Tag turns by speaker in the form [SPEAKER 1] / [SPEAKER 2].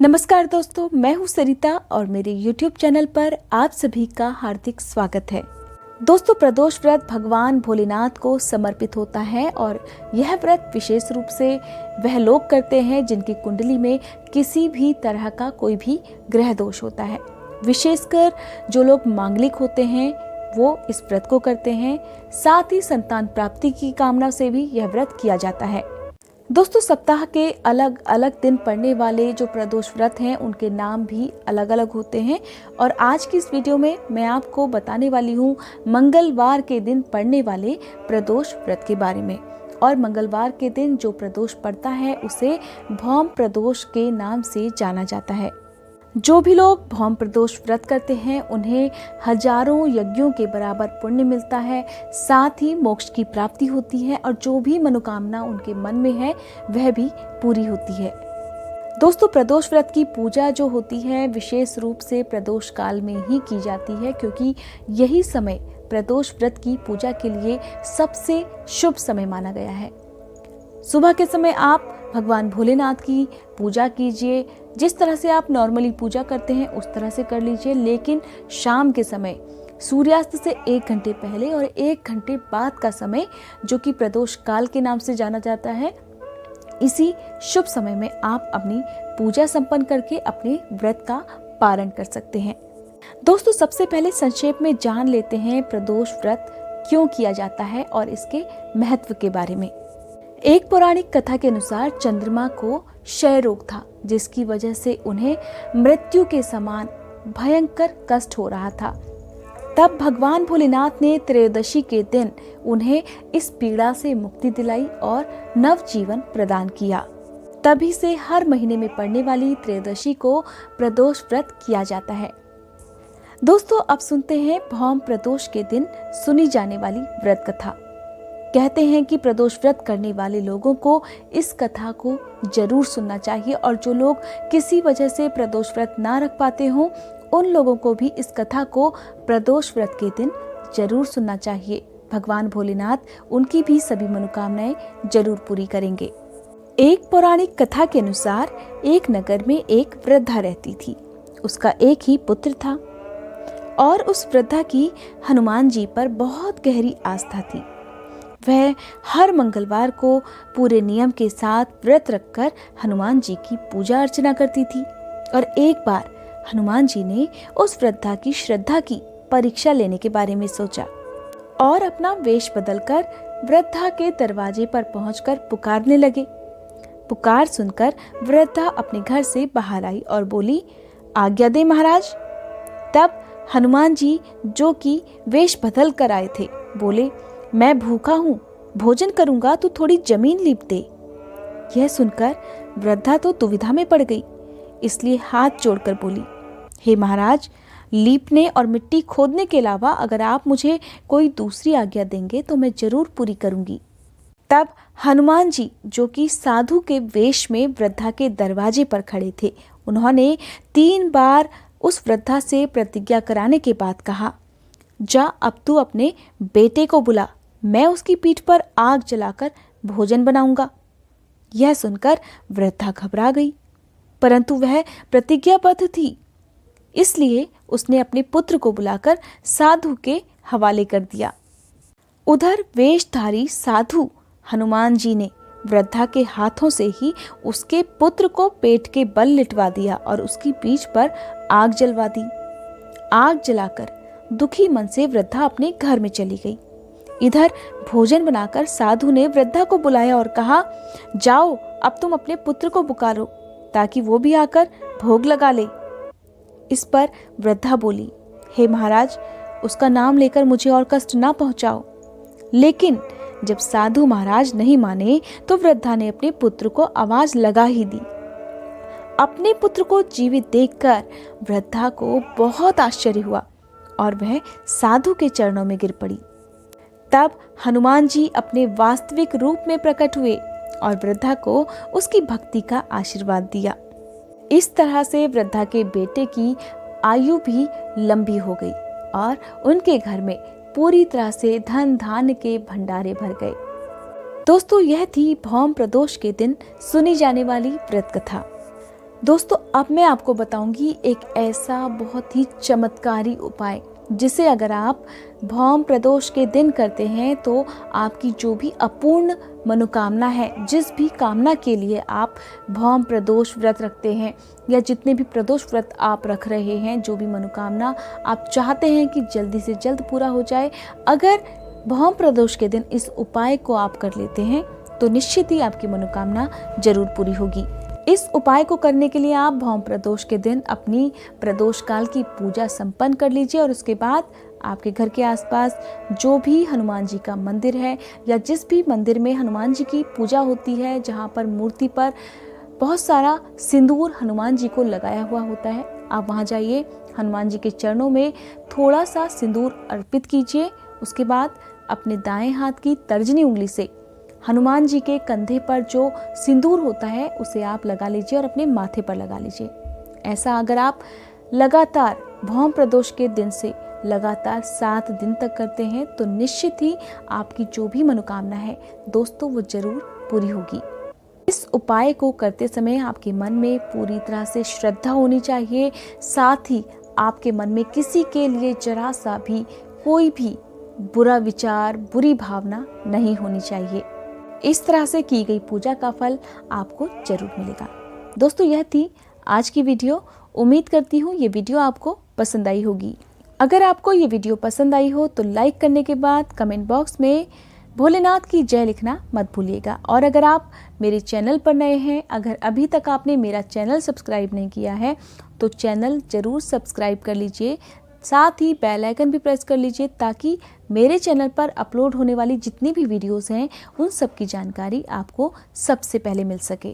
[SPEAKER 1] नमस्कार दोस्तों, मैं हूं सरिता और मेरे YouTube चैनल पर आप सभी का हार्दिक स्वागत है। दोस्तों, प्रदोष व्रत भगवान भोलेनाथ को समर्पित होता है और यह व्रत विशेष रूप से वह लोग करते हैं जिनकी कुंडली में किसी भी तरह का कोई भी ग्रह दोष होता है। विशेषकर जो लोग मांगलिक होते हैं वो इस व्रत को करते हैं। साथ ही संतान प्राप्ति की कामना से भी यह व्रत किया जाता है। दोस्तों, सप्ताह के अलग अलग दिन पड़ने वाले जो प्रदोष व्रत हैं उनके नाम भी अलग अलग होते हैं और आज की इस वीडियो में मैं आपको बताने वाली हूँ मंगलवार के दिन पड़ने वाले प्रदोष व्रत के बारे में। और मंगलवार के दिन जो प्रदोष पड़ता है उसे भौम प्रदोष के नाम से जाना जाता है। जो भी लोग भौम प्रदोष व्रत करते हैं उन्हें हजारों यज्ञों के बराबर पुण्य मिलता है, साथ ही मोक्ष की प्राप्ति होती है और जो भी मनोकामना उनके मन में है वह भी पूरी होती है। दोस्तों, प्रदोष व्रत की पूजा जो होती है विशेष रूप से प्रदोष काल में ही की जाती है, क्योंकि यही समय प्रदोष व्रत की पूजा के लिए सबसे शुभ समय माना गया है। सुबह के समय आप भगवान भोलेनाथ की पूजा कीजिए। जिस तरह से आप नॉर्मली पूजा करते हैं उस तरह से कर लीजिए, लेकिन शाम के समय सूर्यास्त से 1 घंटे पहले और 1 घंटे बाद का समय जो कि प्रदोष काल के नाम से जाना जाता है, इसी शुभ समय में आप अपनी पूजा संपन्न करके अपने व्रत का पालन कर सकते हैं। दोस्तों, सबसे पहले संक्षेप में जान लेते हैं प्रदोष व्रत क्यों किया जाता है और इसके महत्व के बारे में। एक पौराणिक कथा के अनुसार चंद्रमा को क्षय रोग था, जिसकी वजह से उन्हें मृत्यु के समान भयंकर कष्ट हो रहा था। तब भगवान भोलेनाथ ने त्रयोदशी के दिन उन्हें इस पीड़ा से मुक्ति दिलाई और नव जीवन प्रदान किया। तभी से हर महीने में पड़ने वाली त्रयोदशी को प्रदोष व्रत किया जाता है। दोस्तों, अब सुनते हैं भौम प्रदोष के दिन सुनी जाने वाली व्रत कथा। कहते हैं कि प्रदोष व्रत करने वाले लोगों को इस कथा को जरूर सुनना चाहिए और जो लोग किसी वजह से प्रदोष व्रत ना रख पाते हों उन लोगों को भी इस कथा को प्रदोष व्रत के दिन जरूर सुनना चाहिए। भगवान भोलेनाथ उनकी भी सभी मनोकामनाएं जरूर पूरी करेंगे। एक पौराणिक कथा के अनुसार एक नगर में एक वृद्धा रहती थी। उसका एक ही पुत्र था और उस वृद्धा की हनुमान जी पर बहुत गहरी आस्था थी। वह हर मंगलवार को पूरे नियम के साथ व्रत रखकर हनुमान जी की पूजा अर्चना करती थी। और एक बार हनुमान जी ने उस वृद्धा की श्रद्धा की परीक्षा लेने के बारे में सोचा और अपना वेश बदलकर वृद्धा के दरवाजे पर पहुंचकर पुकारने लगे। पुकार सुनकर वृद्धा अपने घर से बाहर आई और बोली, आज्ञा दे महाराज। तब हनुमान जी जो कि वेश बदल कर आए थे बोले, मैं भूखा हूँ, भोजन करूंगा तो थोड़ी जमीन लीप दे। यह सुनकर वृद्धा तो दुविधा में पड़ गई, इसलिए हाथ जोड़कर बोली, हे महाराज, लीपने और मिट्टी खोदने के अलावा अगर आप मुझे कोई दूसरी आज्ञा देंगे तो मैं जरूर पूरी करूंगी। तब हनुमान जी जो कि साधु के वेश में वृद्धा के दरवाजे पर खड़े थे, उन्होंने 3 बार उस वृद्धा से प्रतिज्ञा कराने के बाद कहा, जा अब तू अपने बेटे को बुला, मैं उसकी पीठ पर आग जलाकर भोजन बनाऊंगा। यह सुनकर वृद्धा घबरा गई, परंतु वह प्रतिज्ञाबद्ध थी, इसलिए उसने अपने पुत्र को बुलाकर साधु के हवाले कर दिया। उधर वेशधारी साधु हनुमान जी ने वृद्धा के हाथों से ही उसके पुत्र को पेट के बल लिटवा दिया और उसकी पीठ पर आग जलवा दी। आग जलाकर दुखी मन से वृद्धा अपने घर में चली गई। इधर भोजन बनाकर साधु ने वृद्धा को बुलाया और कहा, जाओ अब तुम अपने पुत्र को पुकारो ताकि वो भी आकर भोग लगा ले। इस पर वृद्धा बोली, हे महाराज, उसका नाम लेकर मुझे और कष्ट ना पहुंचाओ। लेकिन जब साधु महाराज नहीं माने तो वृद्धा ने अपने पुत्र को आवाज लगा ही दी। अपने पुत्र को जीवित देखकर वृद्धा को बहुत आश्चर्य हुआ और वह साधु के चरणों में गिर पड़ी। तब हनुमान जी अपने वास्तविक रूप में प्रकट हुए और वृद्धा को उसकी भक्ति का आशीर्वाद दिया। इस तरह से वृद्धा के बेटे की आयु भी लंबी हो गई और उनके घर में पूरी तरह से धन धान्य के भंडारे भर गए। दोस्तों, यह थी भौम प्रदोष के दिन सुनी जाने वाली व्रत कथा। दोस्तों अब मैं आपको बताऊंगी एक ऐसा बहुत ही चमत्कारी उपाय जिसे अगर आप भौम प्रदोष के दिन करते हैं तो आपकी जो भी अपूर्ण मनोकामना है, जिस भी कामना के लिए आप भौम प्रदोष व्रत रखते हैं या जितने भी प्रदोष व्रत आप रख रहे हैं, जो भी मनोकामना आप चाहते हैं कि जल्दी से जल्द पूरा हो जाए, अगर भौम प्रदोष के दिन इस उपाय को आप कर लेते हैं तो निश्चित ही आपकी मनोकामना जरूर पूरी होगी। इस उपाय को करने के लिए आप भौम प्रदोष के दिन अपनी प्रदोष काल की पूजा संपन्न कर लीजिए और उसके बाद आपके घर के आसपास जो भी हनुमान जी का मंदिर है या जिस भी मंदिर में हनुमान जी की पूजा होती है, जहाँ पर मूर्ति पर बहुत सारा सिंदूर हनुमान जी को लगाया हुआ होता है, आप वहाँ जाइए, हनुमान जी के चरणों में थोड़ा सा सिंदूर अर्पित कीजिए। उसके बाद अपने दाएं हाथ की तर्जनी उंगली से हनुमान जी के कंधे पर जो सिंदूर होता है उसे आप लगा लीजिए और अपने माथे पर लगा लीजिए। ऐसा अगर आप लगातार भौम प्रदोष के दिन से लगातार 7 दिन तक करते हैं तो निश्चित ही आपकी जो भी मनोकामना है दोस्तों वो जरूर पूरी होगी। इस उपाय को करते समय आपके मन में पूरी तरह से श्रद्धा होनी चाहिए, साथ ही आपके मन में किसी के लिए जरा सा भी कोई भी बुरा विचार, बुरी भावना नहीं होनी चाहिए। इस तरह से की गई पूजा का फल आपको जरूर मिलेगा। दोस्तों यह थी आज की वीडियो। उम्मीद करती हूँ ये वीडियो आपको पसंद आई होगी। अगर आपको ये वीडियो पसंद आई हो तो लाइक करने के बाद कमेंट बॉक्स में भोलेनाथ की जय लिखना मत भूलिएगा। और अगर आप मेरे चैनल पर नए हैं, अगर अभी तक आपने मेरा चैनल सब्सक्राइब नहीं किया है तो चैनल जरूर सब्सक्राइब कर लीजिए, साथ ही बेल आइकन भी प्रेस कर लीजिए ताकि मेरे चैनल पर अपलोड होने वाली जितनी भी वीडियोस हैं उन सब की जानकारी आपको सबसे पहले मिल सके।